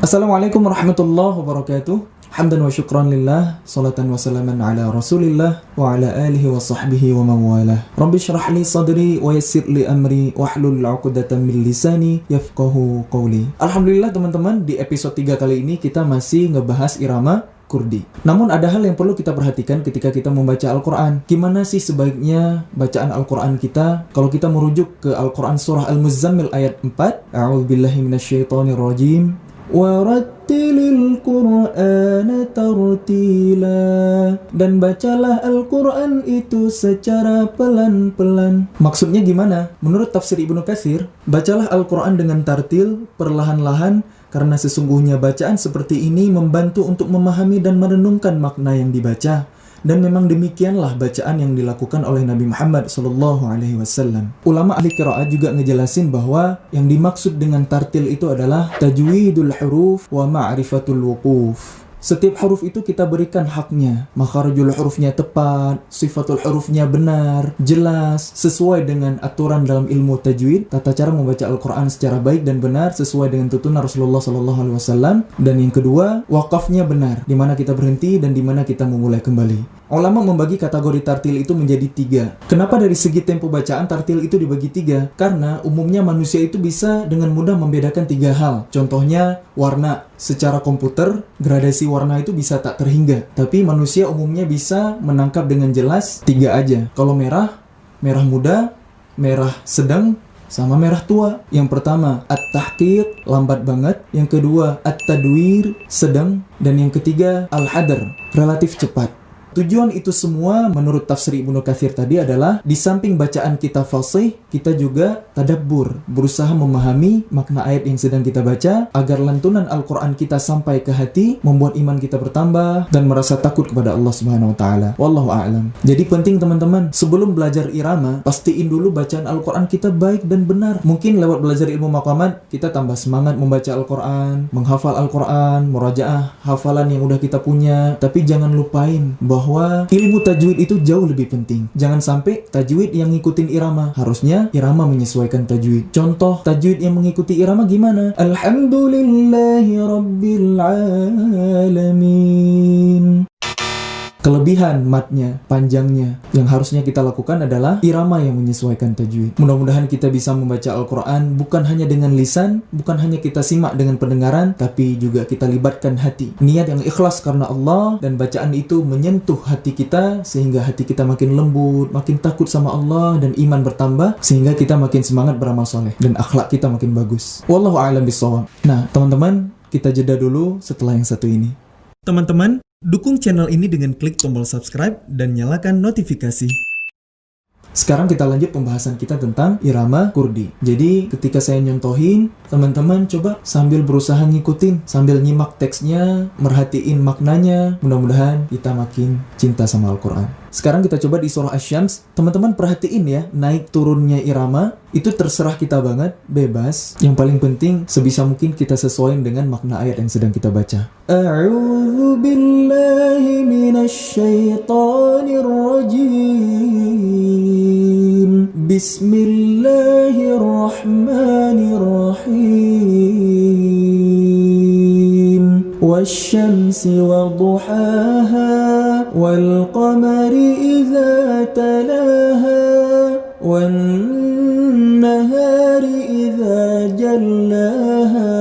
Assalamualaikum warahmatullahi wabarakatuh. Hamdan wa syukran lillah, salatan wa salaman ala rasulillah wa ala alihi wa sahbihi wa mawalah. Rabbi syrah li sadri wa yassir li amri wahlul 'uqdatam min lisani yafqahu qawli. Alhamdulillah teman-teman, di episode 3 kali ini kita masih ngebahas irama Kurdi. Namun ada hal yang perlu kita perhatikan ketika kita membaca Al-Quran. Gimana sih sebaiknya bacaan Al-Quran kita? Kalau kita merujuk ke Al-Quran surah Al-Muzammil ayat 4, A'udzubillahi minasyaitonirrajim. Warattilil Qur'ana tartila, dan bacalah Al-Quran itu secara pelan-pelan. Maksudnya gimana? Menurut tafsir Ibnu Katsir, bacalah Al-Quran dengan tartil, perlahan-lahan, karena sesungguhnya bacaan seperti ini membantu untuk memahami dan merenungkan makna yang dibaca. Dan memang demikianlah bacaan yang dilakukan oleh Nabi Muhammad SAW. Ulama ahli qiraat juga ngejelasin bahwa yang dimaksud dengan tartil itu adalah tajwidul huruf wa ma'rifatul wuquf. Setiap huruf itu kita berikan haknya. Makharijul hurufnya tepat, sifatul hurufnya benar, jelas, sesuai dengan aturan dalam ilmu tajwid, tata cara membaca Al-Quran secara baik dan benar sesuai dengan tuntunan Rasulullah SAW. Dan yang kedua, wakafnya benar, di mana kita berhenti dan di mana kita memulai kembali. Ulama membagi kategori tartil itu menjadi 3. Kenapa dari segi tempo bacaan tartil itu dibagi 3? Karena umumnya manusia itu bisa dengan mudah membedakan 3 hal. Contohnya warna. Secara komputer, gradasi warna itu bisa tak terhingga. Tapi manusia umumnya bisa menangkap dengan jelas 3 aja. Kalau merah, merah muda, merah sedang, sama merah tua. Yang pertama, at-tahqiq, lambat banget. Yang kedua, at-tadwir, sedang. Dan yang ketiga, al-hadar, relatif cepat. Tujuan itu semua menurut tafsir Ibnu Katsir tadi adalah di samping bacaan kita fasih, kita juga tadabbur, berusaha memahami makna ayat yang sedang kita baca agar lantunan Al-Quran kita sampai ke hati, membuat iman kita bertambah dan merasa takut kepada Allah Subhanahu wa taala. Wallahu a'lam. Jadi penting teman-teman, sebelum belajar irama, pastiin dulu bacaan Al-Quran kita baik dan benar. Mungkin lewat belajar ilmu maqamat kita tambah semangat membaca Al-Quran, menghafal Al-Quran, murajaah hafalan yang udah kita punya. Tapi jangan lupain bahwa ilmu tajwid itu jauh lebih penting. Jangan sampai tajwid yang ngikutin irama. Harusnya irama menyesuaikan tajwid. Contoh tajwid yang mengikuti irama gimana? Alhamdulillahi Rabbil Alamin. Kelebihan matnya, panjangnya. Yang harusnya kita lakukan adalah irama yang menyesuaikan tajwid. Mudah-mudahan kita bisa membaca Al-Quran bukan hanya dengan lisan, bukan hanya kita simak dengan pendengaran, tapi juga kita libatkan hati. Niat yang ikhlas karena Allah, dan bacaan itu menyentuh hati kita, sehingga hati kita makin lembut, makin takut sama Allah, dan iman bertambah, sehingga kita makin semangat beramal soleh, dan akhlak kita makin bagus. Wallahu a'lam bishawab. Nah, teman-teman, kita jeda dulu setelah yang satu ini. Teman-teman, dukung channel ini dengan klik tombol subscribe dan nyalakan notifikasi. Sekarang kita lanjut pembahasan kita tentang irama Kurdi. Jadi ketika saya nyontohin, teman-teman coba sambil berusaha ngikutin, sambil nyimak teksnya, merhatiin maknanya. Mudah-mudahan kita makin cinta sama Al-Quran. Sekarang kita coba di surah Asy-Syams. Teman-teman perhatiin ya, naik turunnya irama itu terserah kita banget, bebas. Yang paling penting sebisa mungkin kita sesuaikan dengan makna ayat yang sedang kita baca. A'udzu billahi minasy syaithanir rajim. Bismillahirrahmanirrahim. Wasyamsi wadduhaha wal qamari idza talaha wan nahari idza jallaha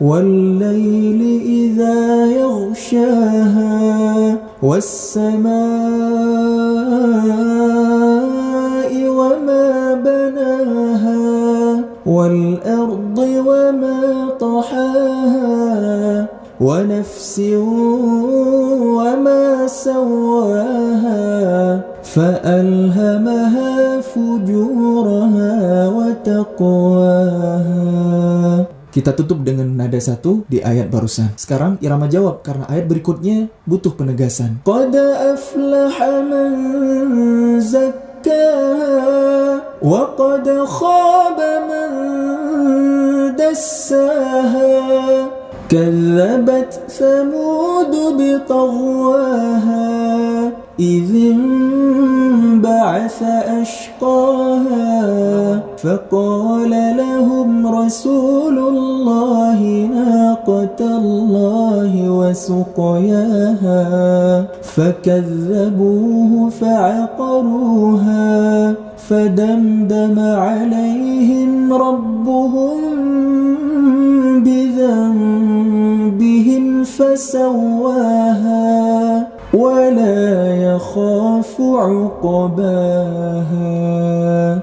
wal laili idza yaghshaha was samaa'i wama banaha wal ardi wama tahaha wa nafsin wama sawaha fa'alhamaha fujuraha wa taqwaha. Kita tutup dengan nada 1 di ayat barusan. Sekarang irama jawab karena ayat berikutnya butuh penegasan. Qad aflaha man zakkaha wa qad khaba man dassaha. كذبت ثمود بطغواها إذ انبعث أشقاها فقال لهم رسول الله ناقة وسقياها فكذبوه فعقروها فدمدم عليهم ربهم بذنبهم فسواها ولا يخاف عقباها.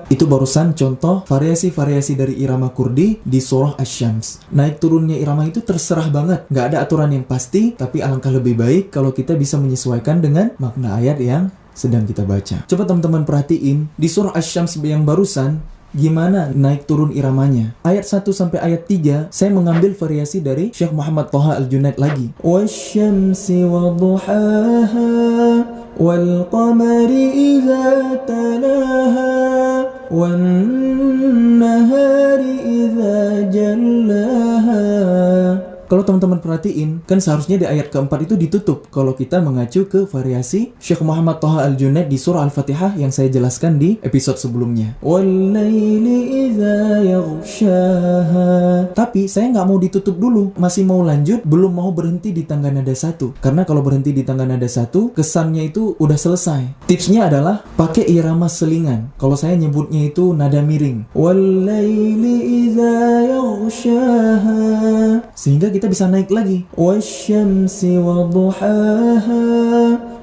Itu barusan contoh variasi-variasi dari irama Kurdi di surah Asy-Syams. Naik turunnya irama itu terserah banget, nggak ada aturan yang pasti, tapi alangkah lebih baik kalau kita bisa menyesuaikan dengan makna ayat yang sedang kita baca. Coba teman-teman perhatiin di surah Asy-Syams yang barusan gimana naik turun iramanya. Ayat 1 sampai ayat 3 saya mengambil variasi dari Syekh Muhammad Thaha Al-Junaid lagi. Wasyamsi wadduhaha wal qamari idza talaha wan nahari idza jallaha. Kalau teman-teman perhatiin, kan seharusnya di ayat keempat itu ditutup kalau kita mengacu ke variasi Syekh Muhammad Thaha Al-Junaid di surah Al-Fatihah yang saya jelaskan di episode sebelumnya. Wal-laili idza yaghshaha. Tapi saya nggak mau ditutup dulu, masih mau lanjut, belum mau berhenti di tangga nada 1. Karena kalau berhenti di tangga nada 1, kesannya itu udah selesai. Tipsnya adalah pakai irama selingan. Kalau saya nyebutnya itu nada miring. Wal-laili idza yaghshaha. Sehingga kita bisa naik lagi. Wasyamsi wadduhaha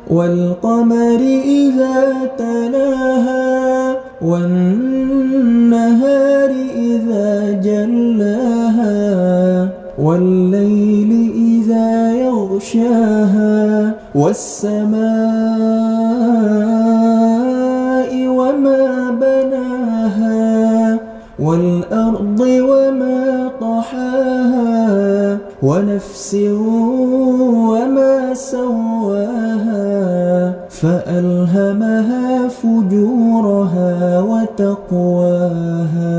wal qamari idza talaha wan nahari idza jallaha wal laili idza yaghshaha was samaa'i wama banaha wal ardi wama tahaha ونفس وما سواها فألهمها فجورها وتقواها.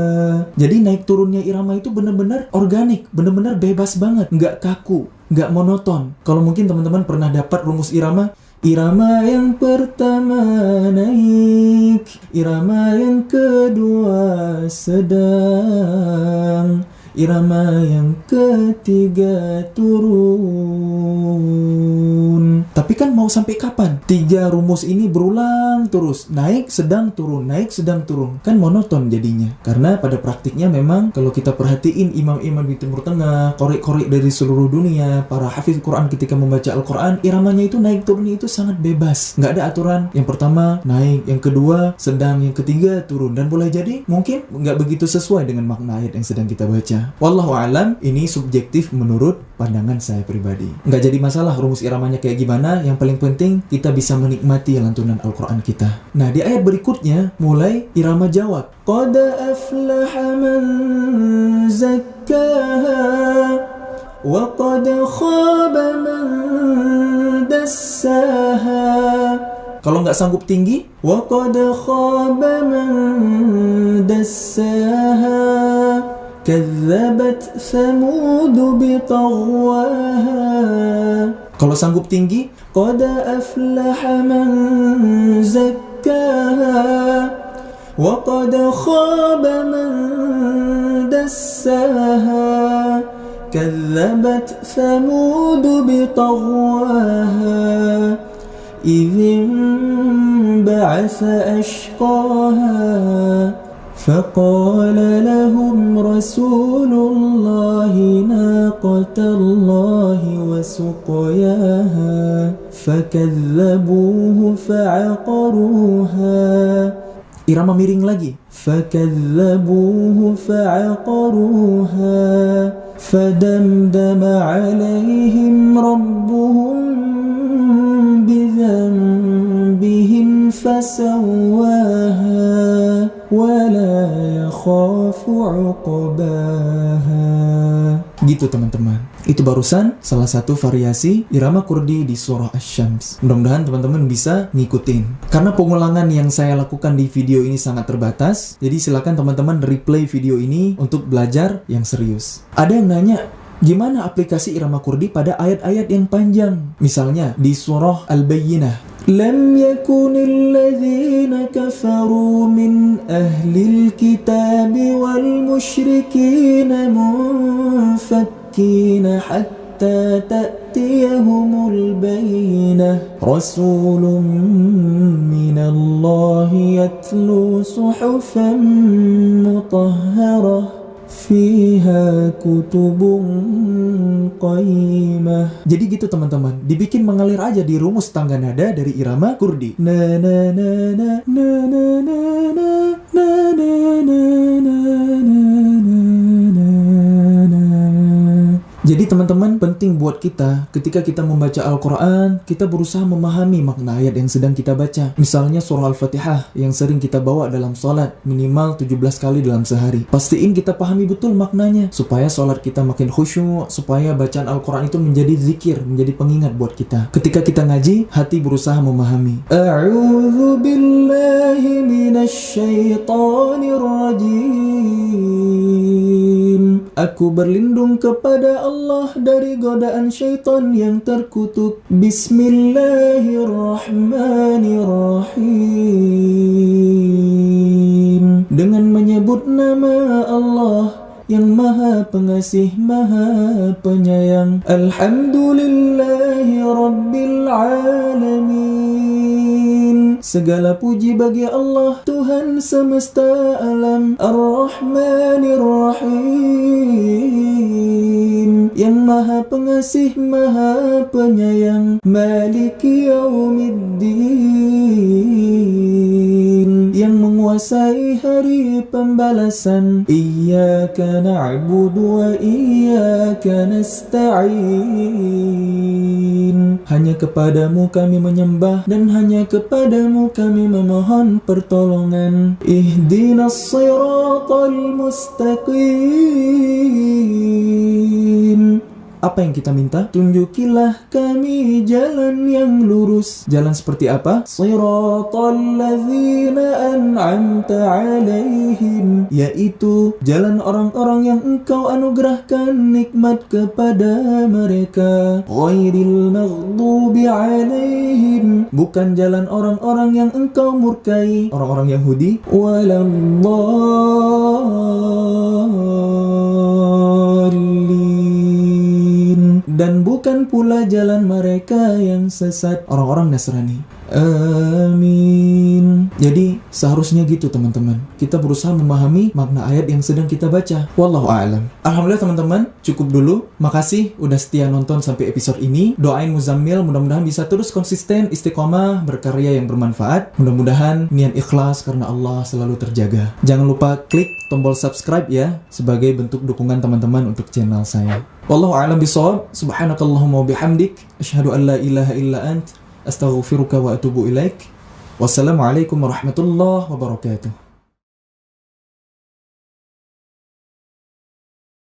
Jadi naik turunnya irama itu benar-benar organik, benar-benar bebas banget, nggak kaku, nggak monoton. Kalau mungkin teman-teman pernah dapat rumus irama, irama yang pertama naik, irama yang kedua sedang, irama yang ketiga turun. Tapi kan mau sampai kapan? 3 rumus ini berulang terus. Naik, sedang, turun. Naik, sedang, turun. Kan monoton jadinya. Karena pada praktiknya memang kalau kita perhatiin imam-imam di Timur Tengah, qori-qori dari seluruh dunia, para hafiz Quran ketika membaca Al-Quran, iramanya itu naik turunnya itu sangat bebas. Nggak ada aturan. Yang pertama naik, yang kedua sedang, yang ketiga turun. Dan boleh jadi mungkin nggak begitu sesuai dengan makna ayat yang sedang kita baca. Wallahu a'lam, ini subjektif menurut pandangan saya pribadi. Nggak jadi masalah rumus iramanya kayak gimana, yang paling penting kita bisa menikmati lantunan Al-Quran kita. Nah, di ayat berikutnya mulai irama jawab. Qad aflaha man zakkaha wa qad khaba man dassaha. Kalau nggak sanggup tinggi, wa qad khaba man dassaha كذبت ثمود بطغواها. Kalau sanggup tinggi, قد أفلح من زكاها وقد خاب من دساها كذبت ثمود بطغواها إذ انبعث أشقاها فقال لهم رسول الله ناقة الله وسقياها فكذبوه فعقروها. Irama miring lagi. فكذبوه فعقروها فدمدم عليهم ربهم بذنبهم فسواها ولا يخاف عقباها. Gitu teman-teman. Itu barusan salah satu variasi irama Kurdi di surah Asy-Syams. Mudah-mudahan teman-teman bisa ngikutin. Karena pengulangan yang saya lakukan di video ini sangat terbatas, jadi silakan teman-teman replay video ini untuk belajar yang serius. Ada yang nanya, gimana aplikasi irama Kurdi pada ayat-ayat yang panjang? Misalnya di surah Al-Bayyinah. لم يكن الذين كفروا من أهل الكتاب والمشركين منفكين حتى حتى تأتيهم البينة رسول من الله يتلو صحفا مطهرة fiha kutubun qayyimah. Jadi gitu teman-teman, dibikin mengalir aja di rumus tangga nada dari irama kurdi. Na na na na na na na na na na na na na na na. Jadi teman-teman, penting buat kita ketika kita membaca Al-Quran, kita berusaha memahami makna ayat yang sedang kita baca. Misalnya surah Al-Fatihah yang sering kita bawa dalam sholat minimal 17 kali dalam sehari. Pastiin kita pahami betul maknanya supaya sholat kita makin khusyuk, supaya bacaan Al-Quran itu menjadi zikir, menjadi pengingat buat kita. Ketika kita ngaji, hati berusaha memahami. A'udzu billahi minasyaitonir rajim. Aku berlindung kepada Allah dari godaan syaitan yang terkutuk. Bismillahirrahmanirrahim. Dengan menyebut nama Allah yang Maha Pengasih, Maha Penyayang. Alhamdulillahi Rabbil Alamin. Segala puji bagi Allah, Tuhan semesta alam. Ar-Rahmanir-Rahim, yang Maha Pengasih, Maha Penyayang. Maliki Yaumiddin, yang menguasai hari pembalasan. Iyyaka na'budu wa iyyaka nasta'in. Hanya kepadamu kami menyembah dan hanya kepadamu kami memohon pertolongan. Ihdinas siratal mustaqim. Apa yang kita minta? Tunjukilah kami jalan yang lurus. Jalan seperti apa? Siratal ladzina an'amta alaihim, yaitu jalan orang-orang yang engkau anugerahkan nikmat kepada mereka. Ghairil maghdubi alaihim, bukan jalan orang-orang yang engkau murkai, orang-orang Yahudi. Dan bukan pula jalan mereka yang sesat, orang-orang Nasrani. Amin. Jadi seharusnya gitu teman-teman, kita berusaha memahami makna ayat yang sedang kita baca. Wallahu a'lam. Alhamdulillah teman-teman, cukup dulu. Makasih udah setia nonton sampai episode ini. Doain Muzammil mudah-mudahan bisa terus konsisten, istiqomah, berkarya yang bermanfaat. Mudah-mudahan niat ikhlas karena Allah selalu terjaga. Jangan lupa klik tombol subscribe ya, sebagai bentuk dukungan teman-teman untuk channel saya. Wallahu a'lam bishawab. Subhanakallahumma wa bihamdik, asyhadu an la ilaha illa ant, astaghfiruka wa atubu ilaik. Wassalamualaikum warahmatullahi wabarakatuh.